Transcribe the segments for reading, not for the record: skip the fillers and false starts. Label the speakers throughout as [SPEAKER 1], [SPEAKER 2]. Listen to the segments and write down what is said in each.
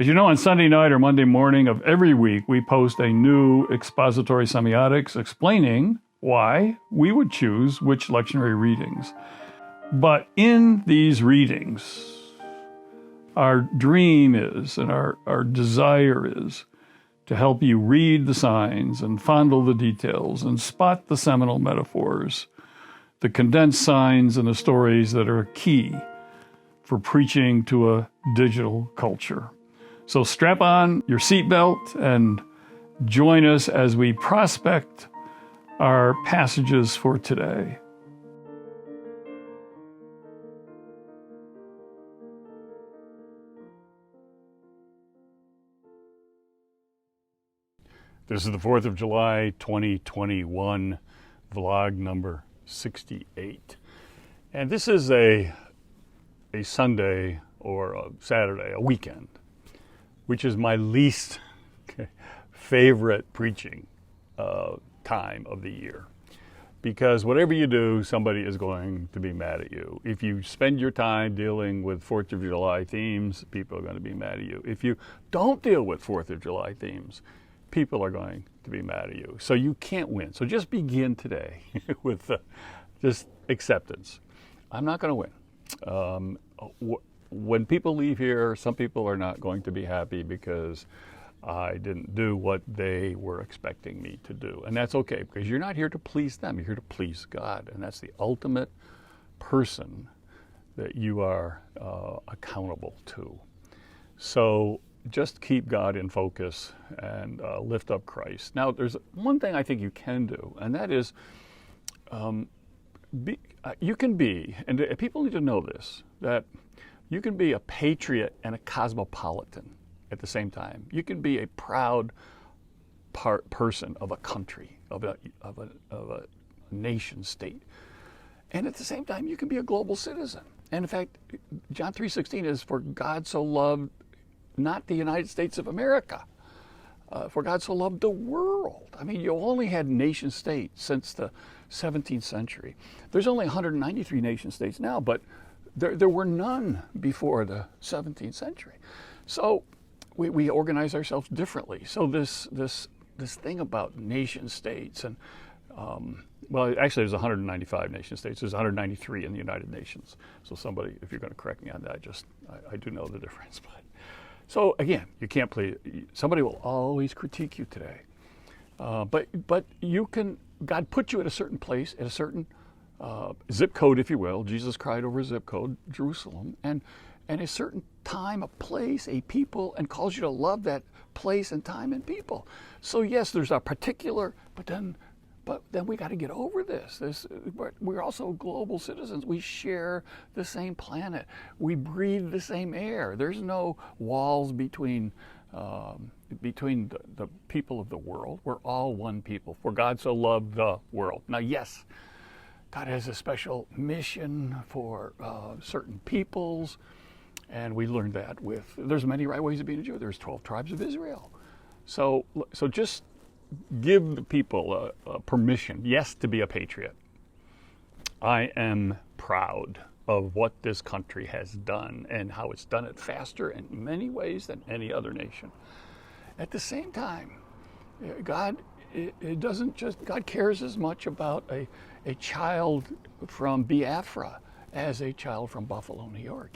[SPEAKER 1] As you know, on Sunday night or Monday morning of every week, we post a new expository semiotics explaining why we would choose which lectionary readings. But in these readings, our dream is, and our desire is, to help you read the signs and fondle the details and spot the seminal metaphors, the condensed signs and the stories that are key for preaching to a digital culture. So strap on your seatbelt and join us as we prospect our passages for today. This is the 4th of July, 2021, vlog number 68. And this is a Sunday or a Saturday, a weekend, which is my least favorite preaching time of the year. Because whatever you do, somebody is going to be mad at you. If you spend your time dealing with 4th of July themes, people are going to be mad at you. If you don't deal with 4th of July themes, people are going to be mad at you. So you can't win. So just begin today with just acceptance. I'm not going to win. When people leave here, some people are not going to be happy because I didn't do what they were expecting me to do. And that's okay, because you're not here to please them. You're here to please God. And that's the ultimate person that you are accountable to. So just keep God in focus and lift up Christ. Now, there's one thing I think you can do, and that is you can be, and people need to know this, that you can be a patriot and a cosmopolitan at the same time. You can be a proud person of a country, of a nation state. And at the same time, you can be a global citizen. And in fact, John 3:16 is, for God so loved not the United States of America, for God so loved the world. I mean, you only had nation states since the 17th century. There's only 193 nation states now, but there were none before the 17th century. So we organize ourselves differently. So this thing about nation states and well, actually, there's 195 nation states. There's 193 in the United Nations. So somebody, if you're going to correct me on that, I do know the difference. But so again, you can't play. Somebody will always critique you today. But you can. God put you at a certain place, at a certain zip code, if you will. Jesus cried over a zip code, Jerusalem, and a certain time, a place, a people, and calls you to love that place and time and people. So yes, there's a particular, but then we got to get over this. We're also global citizens. We share the same planet. We breathe the same air. There's no walls between the people of the world. We're all one people. For God so loved the world. Now, yes, God has a special mission for certain peoples, and we learned that there's many right ways of being a Jew. There's 12 tribes of Israel. So just give the people permission, yes, to be a patriot. I am proud of what this country has done and how it's done it faster in many ways than any other nation. At the same time, God cares as much about a child from Biafra as a child from Buffalo, New York.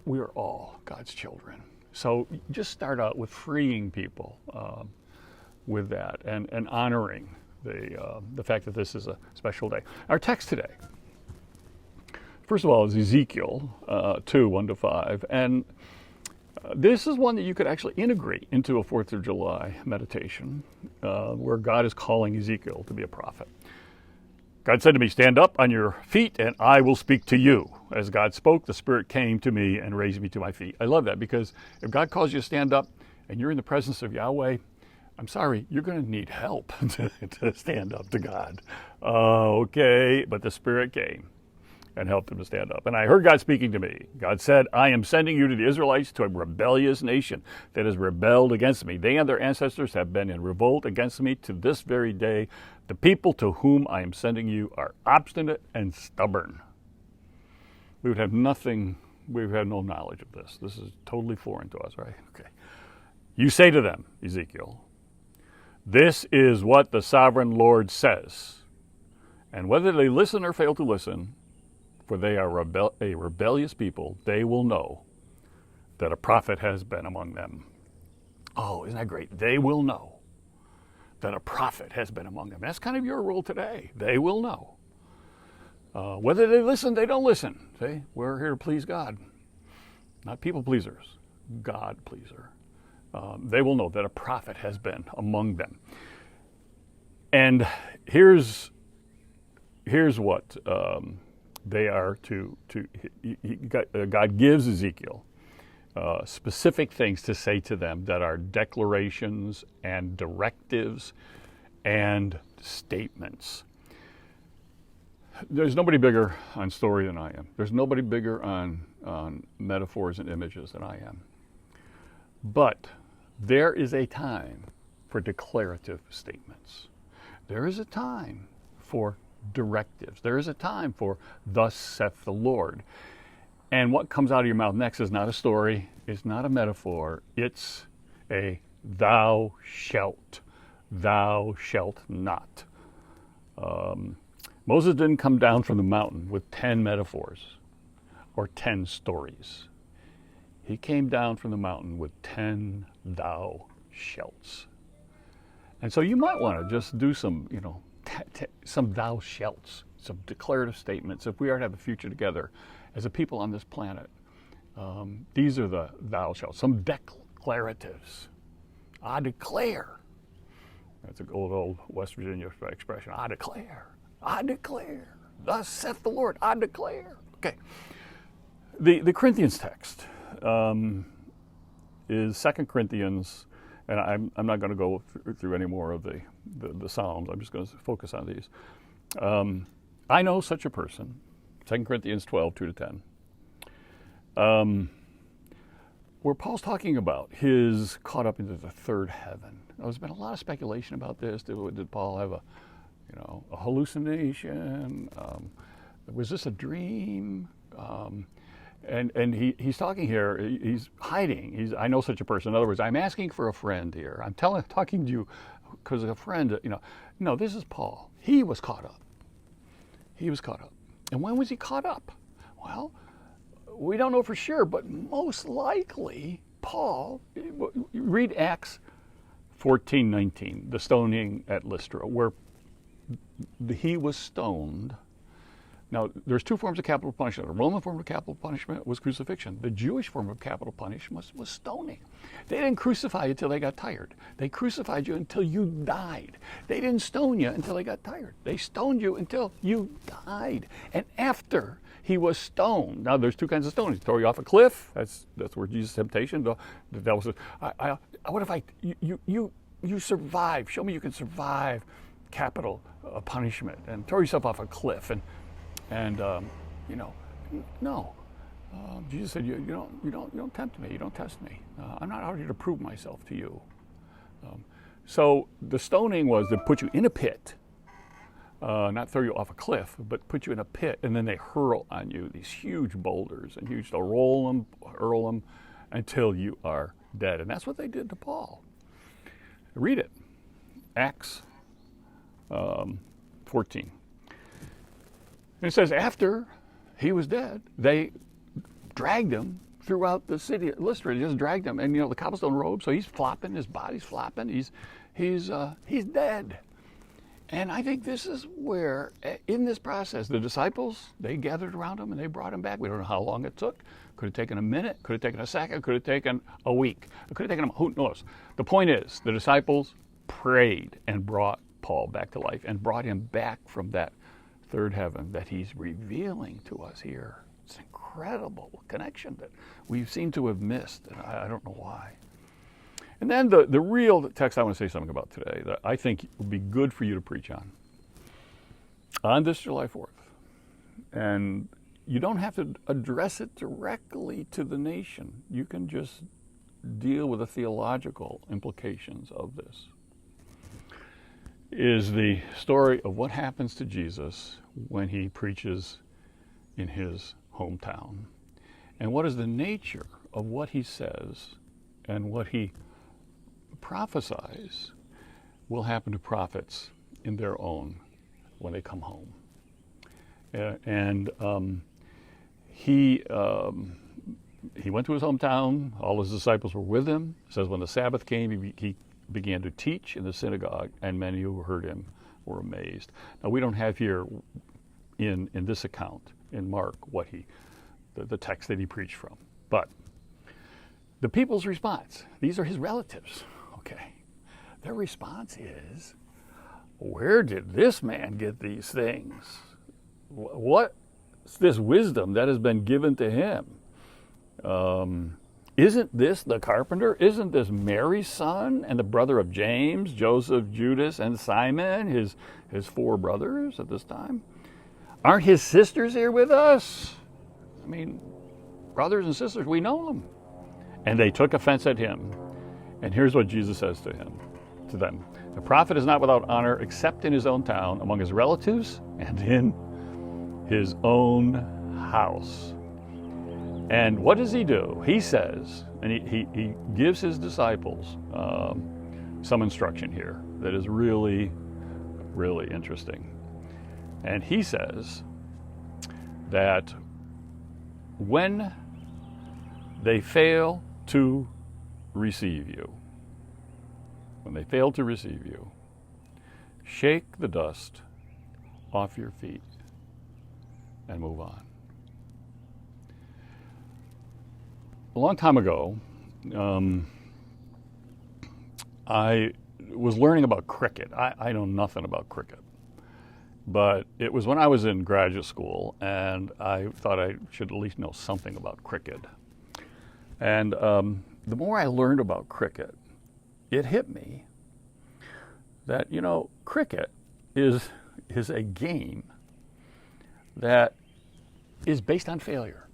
[SPEAKER 1] We're all God's children. So just start out with freeing people with that and honoring the fact that this is a special day. Our text today, first of all, is Ezekiel 2:1-5, and this is one that you could actually integrate into a 4th of July meditation, where God is calling Ezekiel to be a prophet. God said to me, "Stand up on your feet, and I will speak to you." As God spoke, the Spirit came to me and raised me to my feet. I love that, because if God calls you to stand up and you're in the presence of Yahweh, I'm sorry, you're going to need help to stand up to God. Okay, but the Spirit came and helped him to stand up. And I heard God speaking to me. God said, "I am sending you to the Israelites, to a rebellious nation that has rebelled against me. They and their ancestors have been in revolt against me to this very day. The people to whom I am sending you are obstinate and stubborn." We would have nothing We've had no knowledge of this. This is totally foreign to us, right? Okay. You say to them, Ezekiel, this is what the sovereign Lord says. And whether they listen or fail to listen, for they are a rebellious people, they will know that a prophet has been among them. Oh, isn't that great? They will know that a prophet has been among them. That's kind of your role today. They will know. Whether they listen, they don't listen. See, we're here to please God. Not people pleasers, God pleaser. They will know that a prophet has been among them. And here's what they are to God gives Ezekiel specific things to say to them that are declarations and directives and statements. There's nobody bigger on story than I am. There's nobody bigger on metaphors and images than I am. But there is a time for declarative statements. There is a time for directives. There is a time for thus saith the Lord. And what comes out of your mouth next is not a story, it's not a metaphor, it's a thou shalt not. Moses didn't come down from the mountain with 10 metaphors or 10 stories. He came down from the mountain with 10 thou shalts. And so you might want to just do some, some thou shalts, some declarative statements. If we are to have a future together as a people on this planet, these are the thou shalts, some declaratives. I declare. That's an old West Virginia expression. I declare. Thus saith the Lord. I declare. Okay. The Corinthians text is 2 Corinthians, and I'm not going to go through any more of the Psalms. I'm just going to focus on these. I know such a person, 2 Corinthians 12, 2-10, where Paul's talking about his caught up into the third heaven. Now, there's been a lot of speculation about this. Did Paul have a hallucination? Was this a dream? And he's talking here, he's hiding. I know such a person. In other words, I'm asking for a friend here. I'm talking to you because a friend, No, this is Paul. He was caught up. And when was he caught up? Well, we don't know for sure, but most likely Paul, read Acts 14:19, the stoning at Lystra, where he was stoned. Now, there's two forms of capital punishment. The Roman form of capital punishment was crucifixion. The Jewish form of capital punishment was stoning. They didn't crucify you until they got tired. They crucified you until you died. They didn't stone you until they got tired. They stoned you until you died. And after he was stoned, now there's two kinds of stoning. Throw you off a cliff. That's where Jesus' temptation. That was. What if you survive? Show me you can survive capital punishment and throw yourself off a cliff and no. Jesus said, you don't tempt me. You don't test me. I'm not out here to prove myself to you. So the stoning was to put you in a pit, not throw you off a cliff, but put you in a pit, and then they hurl on you these huge boulders, and they'll hurl them until you are dead. And that's what they did to Paul. Read it. Acts 14. And it says after he was dead, they dragged him throughout the city of Lystra. They just dragged him, and the cobblestone robe. So he's flopping, his body's flopping. He's dead. And I think this is where, in this process, the disciples, they gathered around him and they brought him back. We don't know how long it took. Could have taken a minute. Could have taken a second. Could have taken a week. It could have taken who knows. The point is, the disciples prayed and brought Paul back to life and brought him back from that third heaven that he's revealing to us here. It's an incredible connection that we seem to have missed, and I don't know why. And then the real text I want to say something about today that I think would be good for you to preach on this July 4th. And you don't have to address it directly to the nation. You can just deal with the theological implications of this. Is the story of what happens to Jesus when he preaches in his hometown. And what is the nature of what he says and what he prophesies will happen to prophets in their own when they come home. He went to his hometown. All his disciples were with him. It says when the Sabbath came, he began to teach in the synagogue, and many who heard him were amazed. Now, we don't have here in this account in Mark what the text that he preached from, but the people's response, these are his relatives, okay? Their response is, where did this man get these things? What's this wisdom that has been given to him? Isn't this the carpenter? Isn't this Mary's son and the brother of James, Joseph, Judas, and Simon, his 4 brothers at this time? Aren't his sisters here with us? I mean, brothers and sisters, we know them. And they took offense at him. And here's what Jesus says to them. The prophet is not without honor except in his own town, among his relatives, and in his own house. And what does he do? He says, and he gives his disciples some instruction here that is really, really interesting. And he says that when they fail to receive you, shake the dust off your feet and move on. A long time ago, I was learning about cricket. I know nothing about cricket. But it was when I was in graduate school, and I thought I should at least know something about cricket. And the more I learned about cricket, it hit me that, cricket is a game that is based on failure.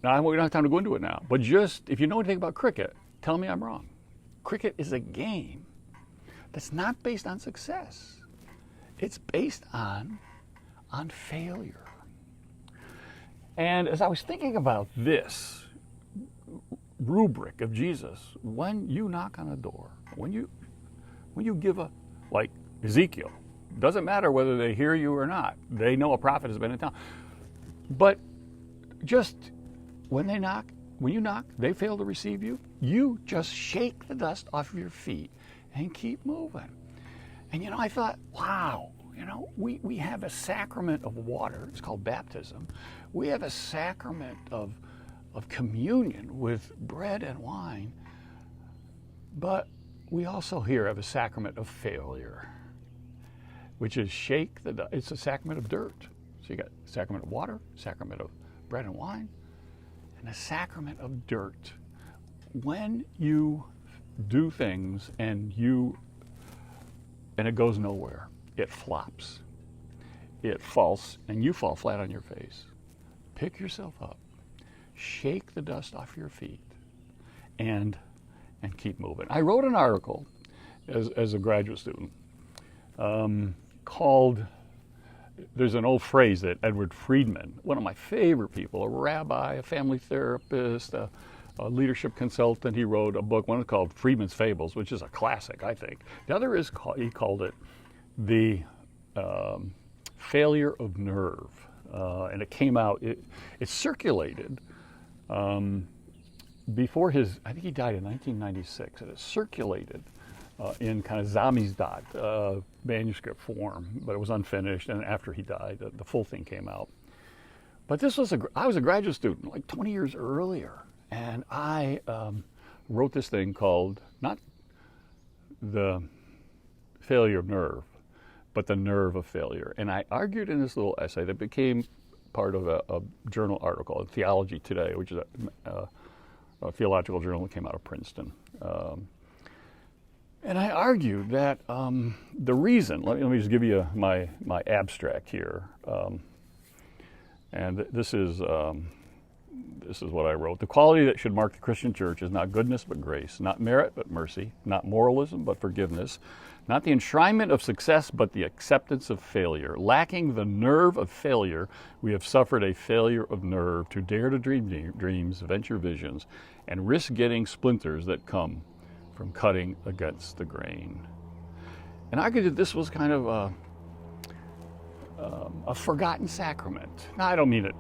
[SPEAKER 1] Now, we don't have time to go into it now, but just if you know anything about cricket, tell me I'm wrong. Cricket is a game that's not based on success. It's based on failure. And as I was thinking about this rubric of Jesus, when you knock on a door, when you give like Ezekiel, doesn't matter whether they hear you or not, they know a prophet has been in town. But just when you knock, they fail to receive you, you just shake the dust off of your feet and keep moving. And I thought, wow, we have a sacrament of water. It's called baptism. We have a sacrament of communion with bread and wine. But we also here have a sacrament of failure, which is shake the dust. It's a sacrament of dirt. So you got sacrament of water, sacrament of bread and wine, and a sacrament of dirt. When you do things and it goes nowhere, it flops, it falls, and you fall flat on your face. Pick yourself up, shake the dust off your feet, and keep moving. I wrote an article as a graduate student called, there's an old phrase that Edward Friedman, one of my favorite people, a rabbi, a family therapist, a leadership consultant, he wrote a book, one called Friedman's Fables, which is a classic, I think. The other is, he called it The Failure of Nerve. And it came out, it circulated before I think he died in 1996, and it circulated in kind of Samizdat manuscript form, but it was unfinished, and after he died, the full thing came out. But I was a graduate student like 20 years earlier, and I wrote this thing called, not The Failure of Nerve, but The Nerve of Failure. And I argued in this little essay that became part of a journal article, Theology Today, which is a theological journal that came out of Princeton. And I argued that the reason, let me just give you my abstract here. And this is This is what I wrote. The quality that should mark the Christian church is not goodness but grace, not merit but mercy, not moralism but forgiveness, not the enshrinement of success but the acceptance of failure. Lacking the nerve of failure, we have suffered a failure of nerve to dare to dream dreams, venture visions, and risk getting splinters that come from cutting against the grain. And I argued that this was kind of a forgotten sacrament. Now, I don't mean it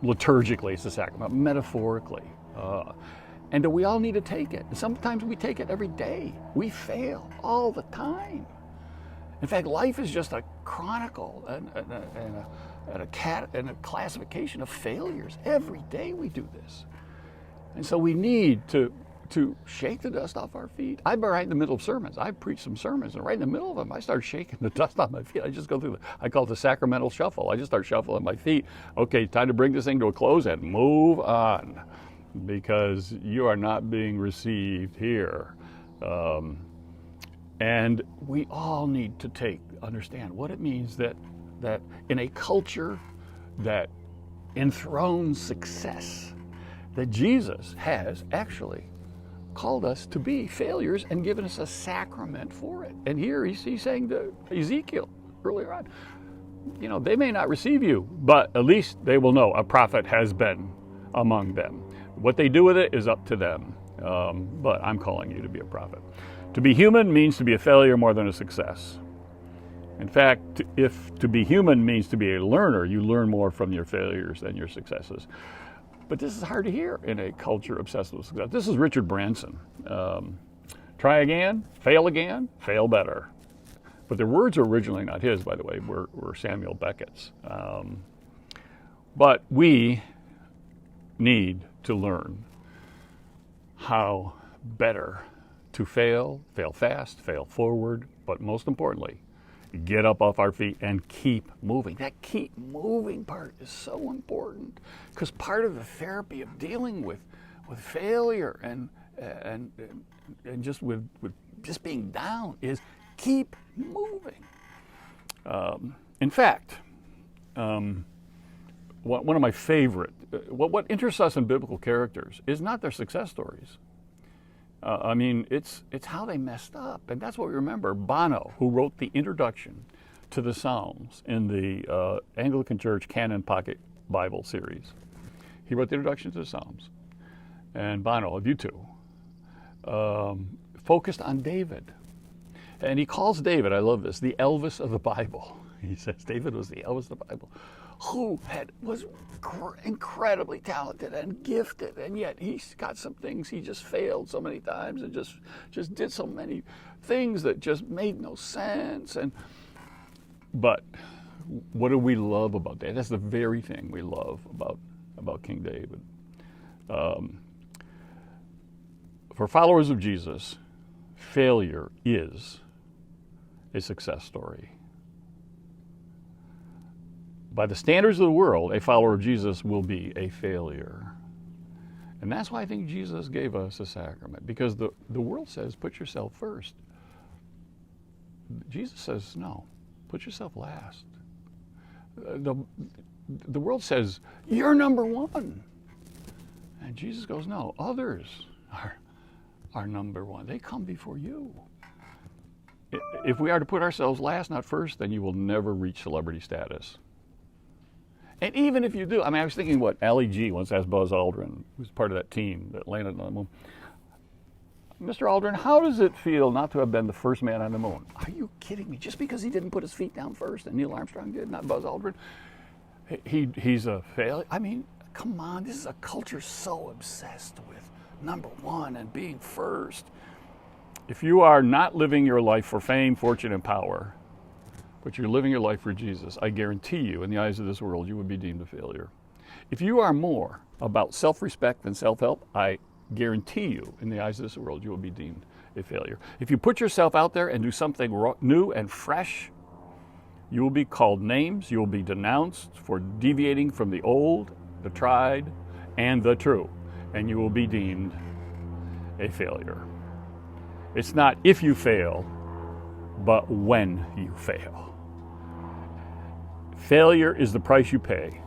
[SPEAKER 1] liturgically, it's a sacrament, metaphorically. And we all need to take it. Sometimes we take it every day. We fail all the time. In fact, life is just a chronicle and a classification of failures. Every day we do this. And so we need to shake the dust off our feet. I'm right in the middle of sermons. I preach some sermons, and right in the middle of them, I start shaking the dust off my feet. I just go through I call it the sacramental shuffle. I just start shuffling my feet. Okay, time to bring this thing to a close and move on, because you are not being received here. And we all need to understand what it means that in a culture that enthrones success, that Jesus has actually called us to be failures and given us a sacrament for it. And here he's saying to Ezekiel earlier on, they may not receive you, but at least they will know a prophet has been among them. What they do with it is up to them. But I'm calling you to be a prophet. To be human means to be a failure more than a success. In fact, if to be human means to be a learner, you learn more from your failures than your successes. But this is hard to hear in a culture obsessed with success. This is Richard Branson. Try again, fail better. But the words are originally not his, by the way, were Samuel Beckett's. But we need to learn how better to fail fast, fail forward, but most importantly, get up off our feet and keep moving. That keep moving part is so important, because part of the therapy of dealing with failure and just with just being down is keep moving. In fact, one of my favorite, what interests us in biblical characters is not their success stories. It's how they messed up. And that's what we remember. Bono, who wrote the introduction to the Psalms in the Anglican Church Canon Pocket Bible series. He wrote the introduction to the Psalms. And Bono, of U2, focused on David. And he calls David, I love this, the Elvis of the Bible. He says David was the Elvis of the Bible, who was incredibly talented and gifted, and yet he's got some things he just failed so many times and just did so many things that just made no sense. But what do we love about David? That's the very thing we love about King David. For followers of Jesus, failure is a success story. By the standards of the world, a follower of Jesus will be a failure. And that's why I think Jesus gave us a sacrament, because the world says, put yourself first. Jesus says, no, put yourself last. The world says, you're number one. And Jesus goes, no, others are number one. They come before you. If we are to put ourselves last, not first, then you will never reach celebrity status. And even if you do, I was thinking what Ali G once asked Buzz Aldrin, who's part of that team that landed on the moon. Mr. Aldrin, how does it feel not to have been the first man on the moon? Are you kidding me? Just because he didn't put his feet down first and Neil Armstrong did, not Buzz Aldrin, he's a failure? Come on, this is a culture so obsessed with number one and being first. If you are not living your life for fame, fortune, and power, but you're living your life for Jesus, I guarantee you, in the eyes of this world, you would be deemed a failure. If you are more about self-respect than self-help, I guarantee you, in the eyes of this world, you will be deemed a failure. If you put yourself out there and do something new and fresh, you will be called names, you will be denounced for deviating from the old, the tried, and the true, and you will be deemed a failure. It's not if you fail, but when you fail. Failure is the price you pay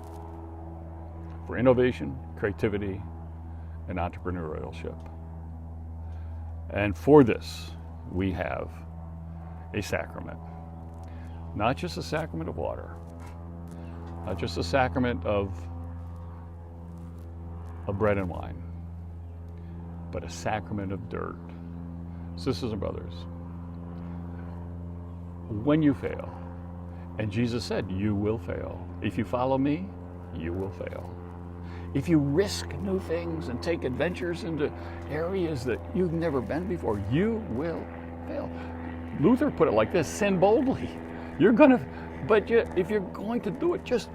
[SPEAKER 1] for innovation, creativity, and entrepreneurship. And for this, we have a sacrament. Not just a sacrament of water, not just a sacrament of bread and wine, but a sacrament of dirt. Sisters and brothers, when you fail, and Jesus said, you will fail. If you follow me, you will fail. If you risk new things and take adventures into areas that you've never been before, you will fail. Luther put it like this: sin boldly. If you're going to do it, just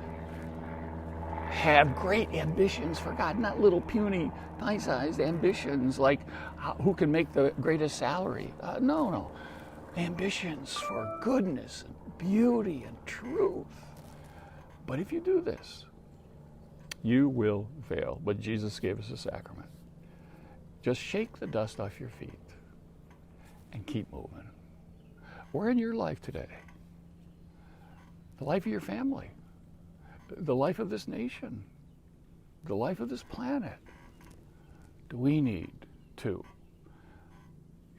[SPEAKER 1] have great ambitions for God, not little puny, pie-sized ambitions like who can make the greatest salary. No. Ambitions for goodness and beauty and truth. But if you do this, you will fail. But Jesus gave us a sacrament. Just shake the dust off your feet and keep moving. Where in your life today, the life of your family, the life of this nation, the life of this planet, do we need to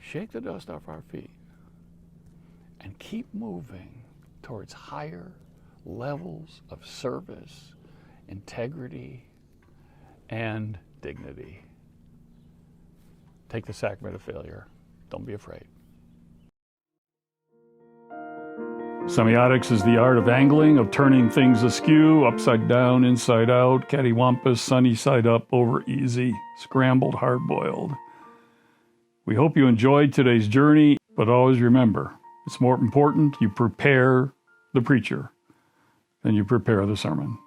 [SPEAKER 1] shake the dust off our feet and keep moving towards higher levels of service, integrity, and dignity? Take the sacrament of failure. Don't be afraid. Semiotics is the art of angling, of turning things askew, upside down, inside out, cattywampus, sunny side up, over easy, scrambled, hard-boiled. We hope you enjoyed today's journey, but always remember, it's more important you prepare the preacher than you prepare the sermon.